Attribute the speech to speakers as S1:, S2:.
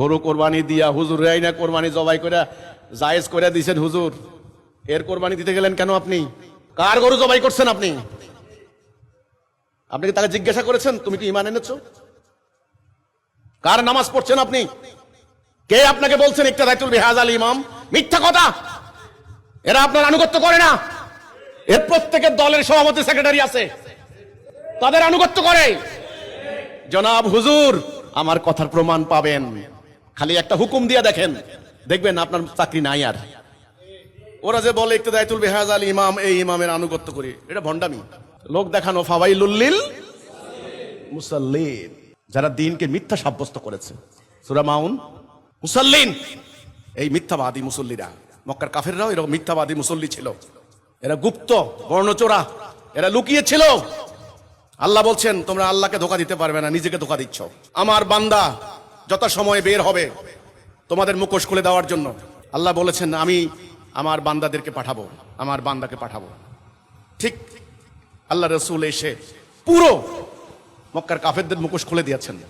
S1: গরু কোরবানি দিয়া হুজুর না কোরবানি জবাই করে জায়েজ করে দিয়েছেন হুজুর, এর কোরবানি দিতে গেলেন কেন আপনি? কার গরু জবাই করছেন আপনি? আপনি কি তাকে জিজ্ঞাসা করেছেন তুমি কি ঈমান এনেছো? কার নামাজ পড়ছেন আপনি? কে আপনাকে বলছেন ইক্তাদাতুল বিহাযাল ইমাম? মিথ্যা কথা। এরা আপনার আনুগত্য করে না। এর প্রত্যেকের দলের সভাপতি সেক্রেটারি আছে, তাদের আনুগত্য করে। জনাব হুজুর, আমার কথার প্রমাণ পাবেন, খালি একটা হুকুম দিয়ে দেখেন, দেখবেন আপনার চাকরি নাই আর। ওরা যে বলে ইক্তাদাতুল বিহাযাল ইমাম, এই ইমামের আনুগত্য করি, এটা ভণ্ডামি, লোক দেখানো। ফাওয়াইলুল লিল মুসাল্লিন, যারা দ্বীনকে মিথ্যা সাব্যস্ত করেছে। সূরা মাউন। মুসাল্লিন, এই মিথ্যাবাদী মুসল্লিরা, মক্কার কাফেররাও এরকম মিথ্যাবাদী মুসল্লি ছিল। এরা গুপ্ত বর্ণচোরা, এরা লুকিয়ে ছিল। আল্লাহ বলছেন তোমরা আল্লাহকে ধোঁকা দিতে পারবে না, নিজেকে ধোঁকা দিচ্ছ। আমার বান্দা যত সময় বের হবে তোমাদের মুখোশ খুলে দেওয়ার জন্য, আল্লাহ বলেছেন আমি আমার বান্দাদেরকে পাঠাবো, আমার বান্দাকে পাঠাবো। ঠিক আল্লাহ রাসূল এসে পুরো মক্কার কাফেরদের মুখোশ খুলে দিয়েছেন।